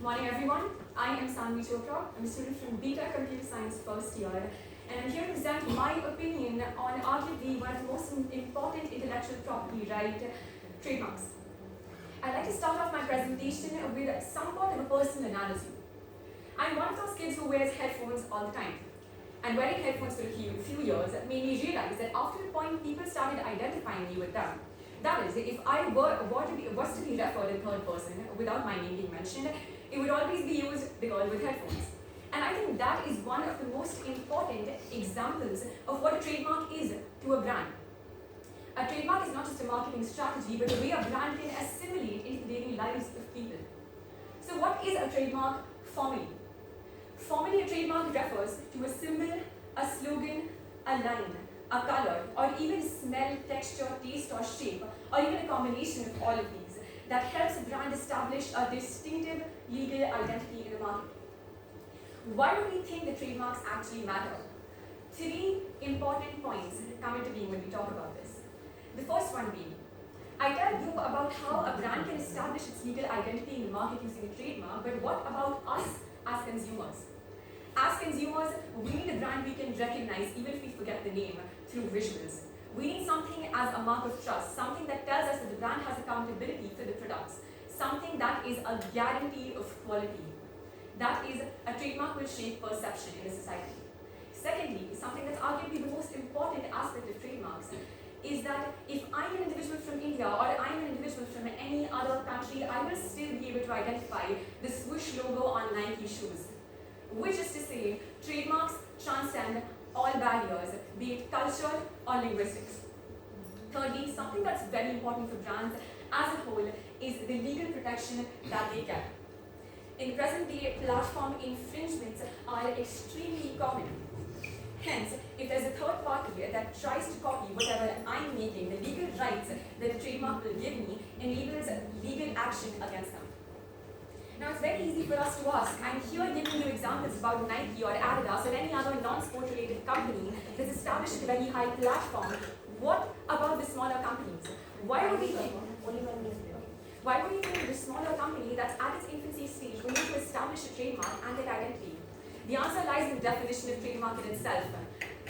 Morning everyone, I am Sanvi Chopra. I'm a student from DPIIT Computer Science first year, and I'm here to present my opinion on arguably one of the most important intellectual property right, trademarks. I'd like to start off my presentation with somewhat of a personal analogy. I'm one of those kids who wears headphones all the time. And wearing headphones for a few years made me realize that after a point people started identifying me with them. That is, if I was to be referred in third person without my name being mentioned, it would always be used the girl with headphones. And I think that is one of the most important examples of what a trademark is to a brand. A trademark is not just a marketing strategy, but a way a brand can assimilate into the daily lives of people. So what is a trademark formally? Formally, a trademark refers to a symbol, a slogan, a line, a color, or even smell, texture, taste, or shape, or even a combination of all of these that helps a brand establish a distinctive legal identity in the market. Why do we think the trademarks actually matter? Three important points come into being when we talk about this. The first one being, I tell you about how a brand can establish its legal identity in the market using a trademark, but what about us as consumers? As consumers, we need a brand we can recognize even if we forget the name through visuals. We need something as a mark of trust, something that tells us that the brand has accountability for the products, something that is a guarantee of quality. That is, a trademark will shape perception in a society. Secondly, something that's arguably the most important aspect of trademarks is that if I'm an individual from India or I'm an individual from any other country, I will still be able to identify the swoosh logo on Nike shoes. Which is to say, trademarks transcend all barriers, be it culture or linguistics. Thirdly, something that's very important for brands as a whole is the legal protection that they get. In present day, platform infringements are extremely common. Hence, if there's a third party that tries to copy whatever I'm making, the legal rights that a trademark will give me enables legal action against them. Now, it's very easy for us to ask. I'm here giving you examples about Nike or Adidas or any other non-sport related company that's established a very high platform. What about the smaller companies? Why would we think the smaller company that's at its infancy stage will need to establish a trademark and their identity? The answer lies in the definition of trademark in itself.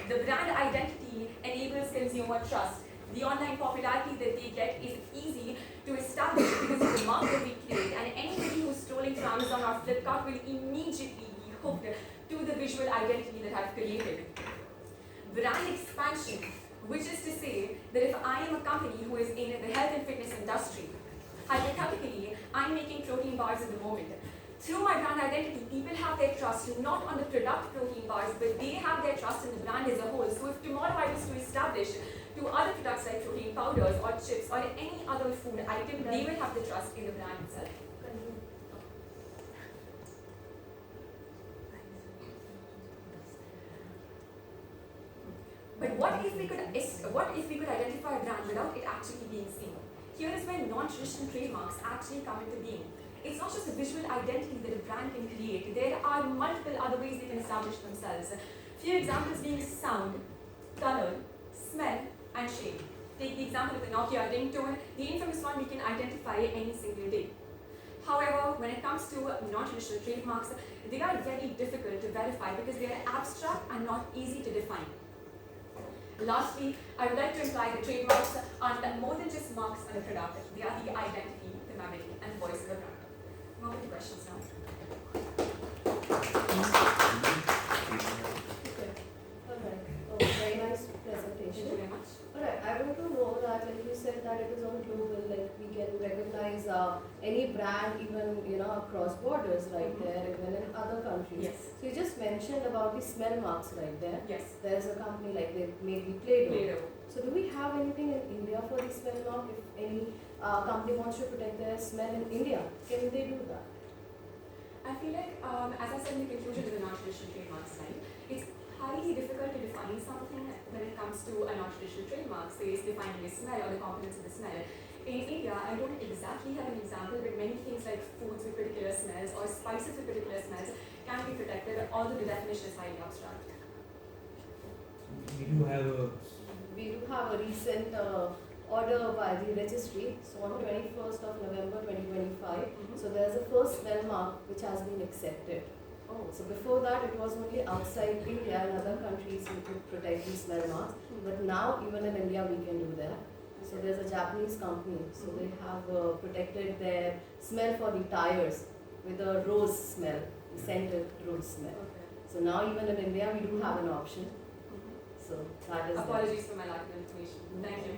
The brand identity enables consumer trust. The online popularity that they get is easy to establish because of the mark that we create, and anybody who's scrolling through Amazon or Flipkart will immediately be hooked to the visual identity that I've created. Brand expansion, which is to say that if I am a company who is in the health and fitness industry, hypothetically, I'm making protein bars at the moment. Through my brand identity, people have their trust not on the product protein bars, but they have their trust in the brand as a whole. So if tomorrow I was to establish to other products like protein powders or chips or any other food item, they will have the trust in the brand itself. But what if we could identify a brand without it actually being seen? Here is where non-traditional trademarks actually come into being. It's not just a visual identity that a brand can create. There are multiple other ways they can establish themselves. Few examples being sound, color, smell, and shape. Take the example of the Nokia ringtone, the infamous one we can identify any single day. However, when it comes to non-traditional trademarks, they are very difficult to verify because they are abstract and not easy to define. Lastly, I would like to imply that trademarks are more than just marks on a product. They are the identity, the memory, and voice of the brand. Move to questions now. Alright, very nice presentation. Thank you very much. Alright, I want to know that like you said that it is on global, like we can recognize any brand even across borders right there, even in other countries. Yes. So you just mentioned about the smell marks right there. Yes. There's a company like they make the Play-Doh. Play-Doh. So do we have anything in India for the smell mark? If any company wants to protect their smell in India, can they do that? I feel like, as I said in the conclusion of the non-traditional trademark slide, it's highly difficult to define something when it comes to a non-traditional trademark, say it's defining a smell or the components of the smell. In India, I don't exactly have an example, but many things like foods with particular smells or spices with particular smells can be protected, although the definition is highly abstract. We do have a We do have a recent order by the registry. So on 21st of November 2025, Mhm. so there's a first smell mark which has been accepted. Oh. So before that, it was only outside India and other countries who could protect these smell marks. But now, even in India, we can do that. So there's a Japanese company, so they have protected their smell for the tires with a rose smell, scented rose smell. Okay. So now even in India, we do have an option. Mhm. So that is Apologies for my lack of information. Thank you.